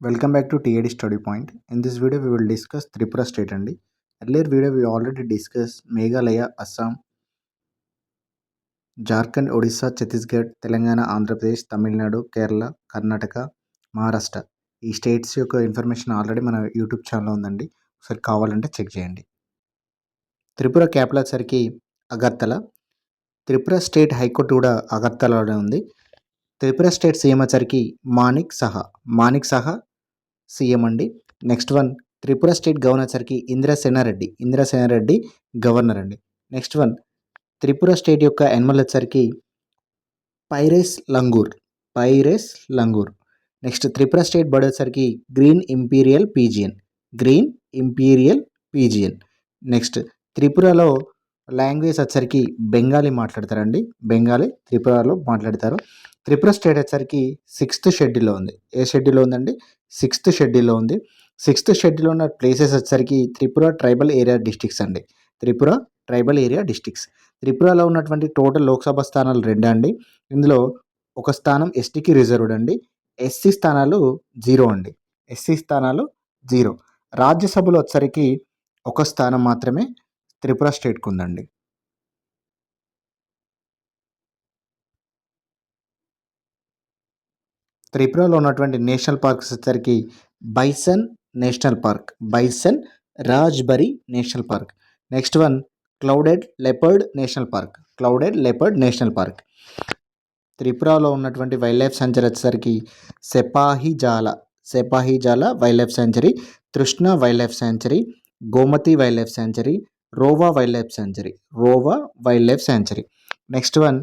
Welcome back to TAD Study Point. In this video, we will discuss Tripura state. Earlier video, we already discussed Meghalaya, Assam, Jharkhand, Odisha, Chhattisgarh, Telangana, Andhra Pradesh, Tamil Nadu, Kerala, Karnataka, Maharashtra. ఈ states యొక్క information already మన YouTube ఛానల్లో ఉందండి. ఒకసారి కావాలంటే check చేయండి. Tripura capital వచ్చరికి Agartala. Tripura state high court కూడా అగర్తలలోనే ఉంది. త్రిపుర స్టేట్ సీఎం వచ్చరికి మానిక్ సహా సీఎం అండి. Next one Tripura state governor వచ్చరికి ఇంద్రసేనారెడ్డి గవర్నర్ అండి. నెక్స్ట్ వన్ త్రిపుర స్టేట్ యొక్క యానిమల్ వచ్చరికి Phayre's langur. Next Tripura state bird వచ్చరికి గ్రీన్ ఇంపీరియల్ పీజియన్. నెక్స్ట్ త్రిపురలో లాంగ్వేజ్ వచ్చరికి బెంగాలీ మాట్లాడతారండి. త్రిపురలో మాట్లాడతారు. త్రిపుర స్టేట్ వచ్చరికి 6th షెడ్యూల్లో ఉంది. ఏ షెడ్యూల్లో ఉందండి? 6th షెడ్యూల్లో ఉంది. 6th షెడ్యూల్లో ఉన్న ప్లేసెస్ వచ్చరికి త్రిపుర ట్రైబల్ ఏరియా డిస్ట్రిక్ట్స్ అండి. త్రిపురలో ఉన్నటువంటి టోటల్ లోక్సభ స్థానాలు 2 అండి. ఇందులో ఒక స్థానం ఎస్టీకి రిజర్వ్డ్ అండి. ఎస్సీ స్థానాలు 0 అండి. రాజ్యసభలో వచ్చరికి ఒక స్థానం మాత్రమే త్రిపుర స్టేట్కి ఉందండి. త్రిపురలో ఉన్నటువంటి నేషనల్ పార్క్స్ వచ్చరికి bison Rajbari national park. Next one clouded leopard national park. త్రిపురలో ఉన్నటువంటి వైల్డ్ లైఫ్ సెంచరీ వచ్చేసరికి Sepahijala wildlife sanctuary, Trishna wildlife sanctuary, Gomati wildlife sanctuary, Rowa wildlife sanctuary. Next one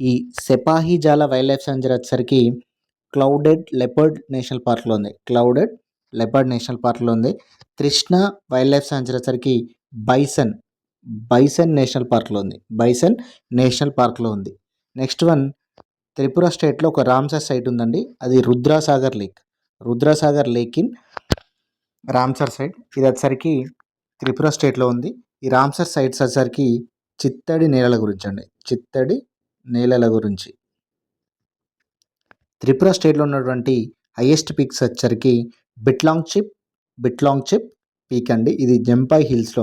ఈ సెపాహిజాల వైల్డ్ లైఫ్ సెంచరీ వచ్చేసరికి clouded leopard national పార్క్లో ఉంది. Trishna wildlife sanctuary వచ్చేసరికి bison national పార్క్లో ఉంది. నెక్స్ట్ వన్ త్రిపుర స్టేట్లో ఒక రామ్సర్ సైట్ ఉందండి. అది Rudrasagar lake in Ramsar site. ఇది వచ్చేసరికి త్రిపుర స్టేట్లో ఉంది. ఈ రామ్సర్ సైట్స్ వచ్చేసరికి చిత్తడి నేలల గురించి. త్రిపుర స్టేట్లో ఉన్నటువంటి హైయెస్ట్ పీక్స్ వచ్చరికి బిట్లాంగ్ చిప్ పీక్ అండి. ఇది జంపై హిల్స్లో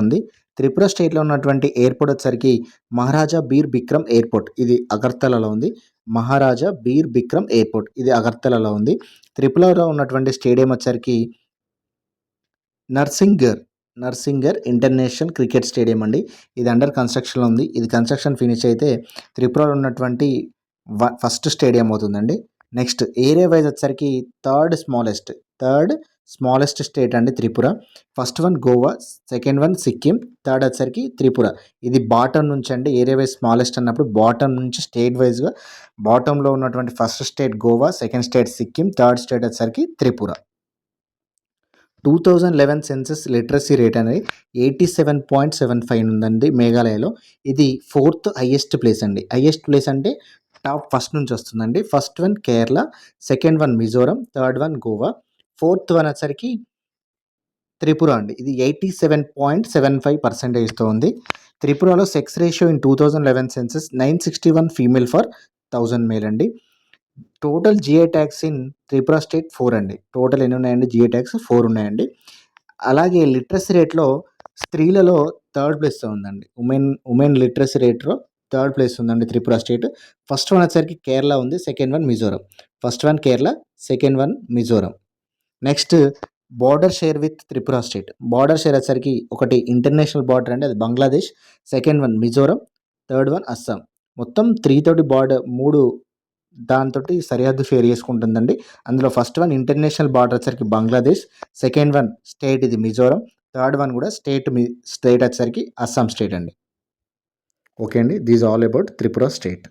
ఉంది. త్రిపుర స్టేట్లో ఉన్నటువంటి ఎయిర్పోర్ట్ వచ్చరికి మహారాజా బీర్ బిక్రమ్ ఎయిర్పోర్ట్. ఇది అగర్తలలో ఉంది. త్రిపురలో ఉన్నటువంటి స్టేడియం వచ్చరికి నర్సింగర్ ఇంటర్నేషనల్ క్రికెట్ స్టేడియం అండి. ఇది అండర్ కన్స్ట్రక్షన్లో ఉంది. ఇది కన్స్ట్రక్షన్ ఫినిష్ అయితే త్రిపురలో ఉన్నటువంటి ఫస్ట్ స్టేడియం అవుతుందండి. నెక్స్ట్ ఏరియా వైజ్ వచ్చరికి థర్డ్ స్మాలెస్ట్ స్టేట్ అండి Tripura. First one Goa, second one Sikkim, third వచ్చరికి త్రిపుర. ఇది బాటమ్ నుంచి అండి. ఏరియా వైజ్ స్మాలెస్ట్ అన్నప్పుడు బాటమ్ నుంచి స్టేట్ వైజ్గా బాటంలో ఉన్నటువంటి first state Goa, second state Sikkim, third state వచ్చరికి త్రిపుర. 2011 సెన్సస్ లిటరసీ రేట్ అనేది 87.75 ఉందండి మేఘాలయలో. ఇది 4th హైయెస్ట్ ప్లేస్ అండి. అంటే టాప్ ఫస్ట్ నుంచి వస్తుందండి. First one Kerala, second one Mizoram, third one Goa, fourth one వచ్చరికి త్రిపుర అండి. ఇది 87.75%తో ఉంది. త్రిపురలో sex ratio in 2011 census 961 female for 1000 male అండి. Total GI tags in Tripura state 4 అండి. టోటల్ ఎన్ని ఉన్నాయండి? జిఐ ట్యాక్స్ 4 ఉన్నాయండి. అలాగే లిటరసీ రేట్లో స్త్రీలలో థర్డ్ ప్లేస్లో ఉందండి. ఉమెన్ లిటరసీ రేట్లో థర్డ్ ప్లేస్ ఉందండి త్రిపుర స్టేట్. ఫస్ట్ వన్ వచ్చరికి కేరళ ఉంది, second one Mizoram. Next border share with Tripura state. Border share వచ్చరికి ఒకటి ఇంటర్నేషనల్ బార్డర్ అండి, అది Bangladesh, second one Mizoram, third one Assam. మొత్తం 3 తోటి బార్డర్ 3 దాంతో సరిహద్దు షేర్ చేసుకుంటుందండి. అందులో ఫస్ట్ వన్ ఇంటర్నేషనల్ బార్డర్ వచ్చరికి బంగ్లాదేశ్, సెకండ్ వన్ స్టేట్ ఇది మిజోరం, థర్డ్ వన్ కూడా స్టేట్ వచ్చరికి అస్సాం స్టేట్ అండి. ఓకే అండి, these all about Tripura state.